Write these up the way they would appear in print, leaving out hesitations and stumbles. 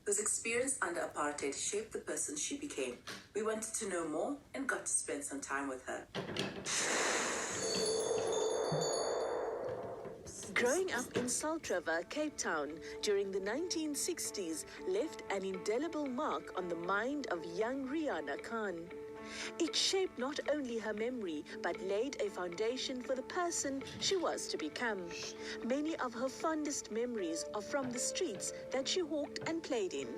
whose experience under apartheid shaped the person she became. We wanted to know more and got to spend some time with her. Growing up in Salt River, Cape Town, during the 1960s left an indelible mark on the mind of young Rehana Khan. It shaped not only her memory, but laid a foundation for the person she was to become. Many of her fondest memories are from the streets that she walked and played in.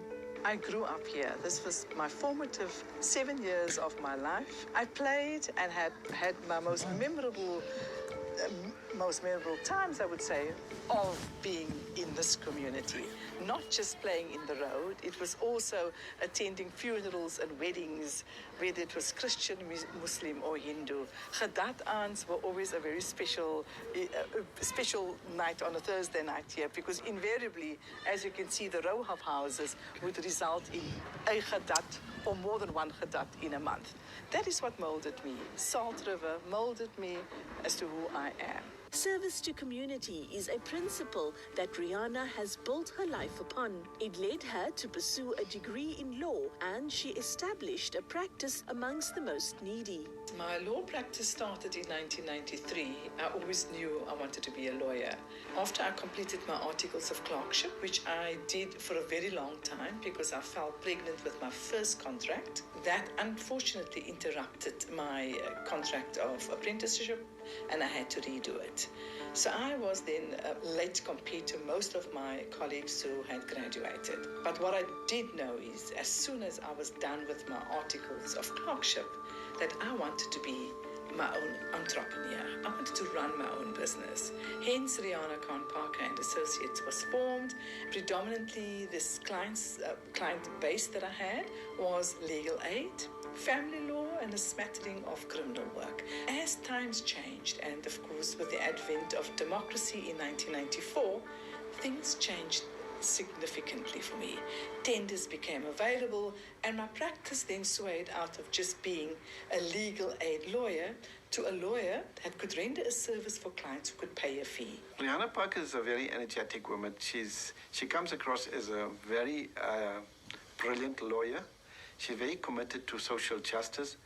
I grew up here. This was my formative 7 years of my life. I played and had my most memorable times, I would say, of being in this community. Not just playing in the road, it was also attending funerals and weddings, whether it was Christian, Muslim or Hindu. Khadat aunts were always a very special night on a Thursday night here, because invariably, as you can see, the row of houses would result in a khadat or more than one khadat in a month. That is what molded me. Salt River molded me as to who I am. Service to community is a principle that Rehana has built her life upon. It led her to pursue a degree in law, and she established a practice amongst the most needy. My law practice started in 1993. I always knew I wanted to be a lawyer. After I completed my articles of clerkship, which I did for a very long time because I fell pregnant with my first contract, that unfortunately interrupted my contract of apprenticeship, and I had to redo it. So I was then late compared to most of my colleagues who had graduated. But what I did know is, as soon as I was done with my articles of clerkship, that I wanted to be my own entrepreneur. I wanted to run my own business. Hence, Rehana Khan Parker and Associates was formed. Predominantly, this client base that I had was legal aid, family law, and a smattering of criminal work. As times changed, and of course with the advent of democracy in 1994, things changed significantly for me. Tenders became available, and my practice then swayed out of just being a legal aid lawyer to a lawyer that could render a service for clients who could pay a fee. Rehana Parker is a very energetic woman. She comes across as a very brilliant lawyer. She's very committed to social justice,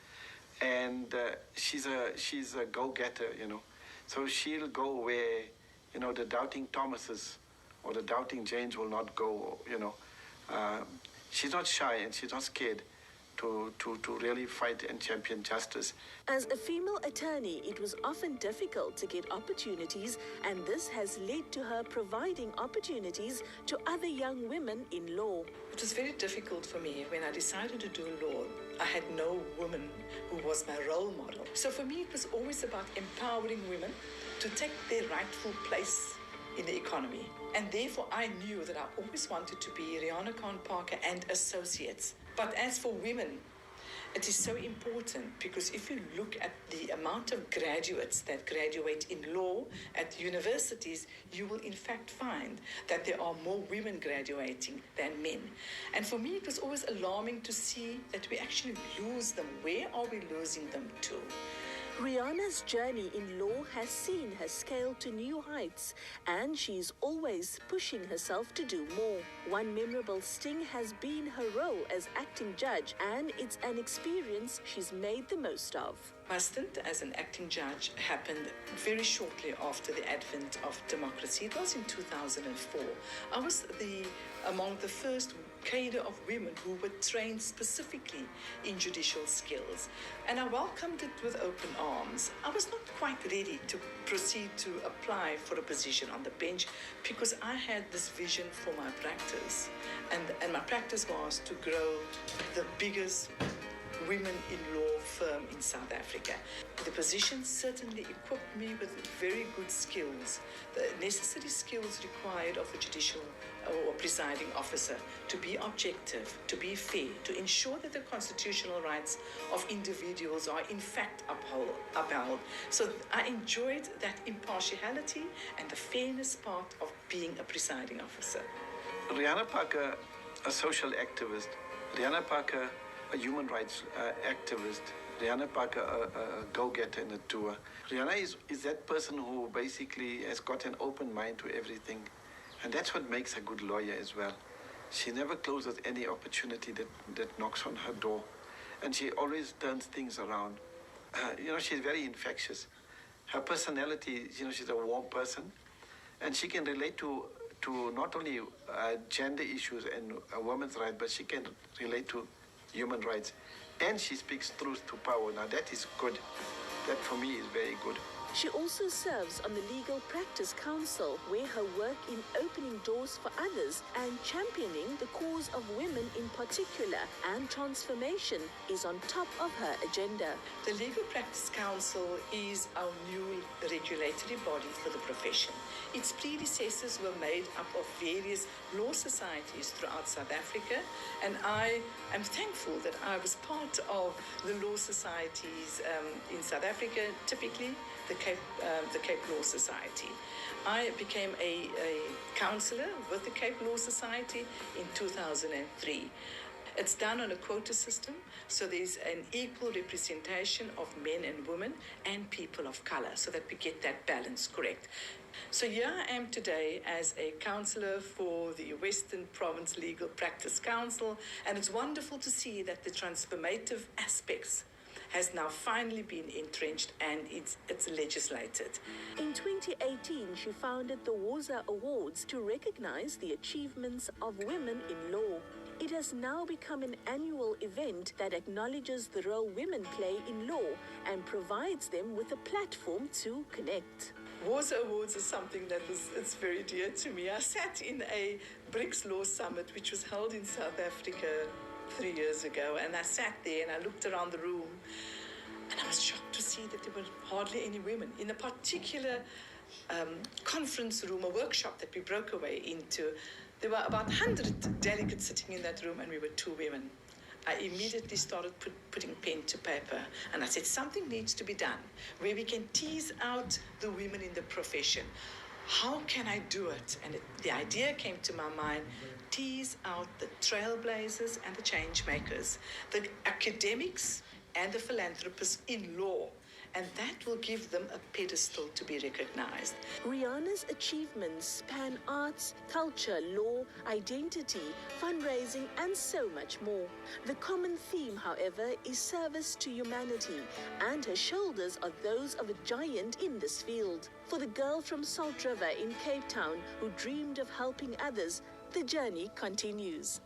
and she's a go-getter, you know. So she'll go where, you know, the doubting Thomases or the doubting Janes will not go, you know. She's not shy and she's not scared to really fight and champion justice. As a female attorney, it was often difficult to get opportunities, and this has led to her providing opportunities to other young women in law. It was very difficult for me when I decided to do law. I had no woman who was my role model. So for me, it was always about empowering women to take their rightful place in the economy. And therefore, I knew that I always wanted to be Rehana Khan Parker and Associates. But as for women, it is so important, because if you look at the amount of graduates that graduate in law at universities, you will in fact find that there are more women graduating than men. And for me, it was always alarming to see that we actually lose them. Where are we losing them to? Rehana's journey in law has seen her scale to new heights, and she's always pushing herself to do more. One memorable sting has been her role as acting judge, and it's an experience she's made the most of. My stint as an acting judge happened very shortly after the advent of democracy. It was in 2004. I was among the first cadre of women who were trained specifically in judicial skills, and I welcomed it with open arms. I was not quite ready to proceed to apply for a position on the bench, because I had this vision for my practice, and my practice was to grow the biggest women in law firm in South Africa. The position certainly equipped me with very good skills, the necessary skills required of a judicial or presiding officer, to be objective, to be fair, to ensure that the constitutional rights of individuals are in fact upheld. So I enjoyed that impartiality and the fairness part of being a presiding officer. Rehana Parker, a social activist. Rehana Parker, a human rights activist. Rehana Parker, a go-getter and a doer. Rehana is that person who basically has got an open mind to everything. And that's what makes a good lawyer as well. She never closes any opportunity that knocks on her door. And she always turns things around. She's very infectious. Her personality, she's a warm person. And she can relate to not only gender issues and women's rights, but she can relate to human rights. And she speaks truth to power. Now that is good. That for me is very good. She also serves on the Legal Practice Council, where her work in opening doors for others and championing the cause of women in particular and transformation is on top of her agenda. The Legal Practice Council is our new regulatory body for the profession. Its predecessors were made up of various law societies throughout South Africa, and I am thankful that I was part of the law societies in South Africa, typically the Cape Law Society. I became a counsellor with the Cape Law Society in 2003. It's done on a quota system, so there's an equal representation of men and women and people of colour, so that we get that balance correct. So here I am today as a counsellor for the Western Province Legal Practice Council, and it's wonderful to see that the transformative aspects has now finally been entrenched and it's legislated. In 2018, she founded the Woza Awards to recognize the achievements of women in law. It has now become an annual event that acknowledges the role women play in law and provides them with a platform to connect. Woza Awards is something it's very dear to me. I sat in a BRICS Law Summit, which was held in South Africa 3 years ago, and I sat there and I looked around the room and I was shocked to see that there were hardly any women. In a particular conference room, a workshop that we broke away into, there were about 100 delegates sitting in that room and we were 2 women. I immediately started putting pen to paper, and I said something needs to be done where we can tease out the women in the profession. How can I do it? And the idea came to my mind, tease out the trailblazers and the change makers, the academics and the philanthropists in law, and that will give them a pedestal to be recognized. Rehana's achievements span arts, culture, law, identity, fundraising, and so much more. The common theme, however, is service to humanity, and her shoulders are those of a giant in this field. For the girl from Salt River in Cape Town who dreamed of helping others, the journey continues.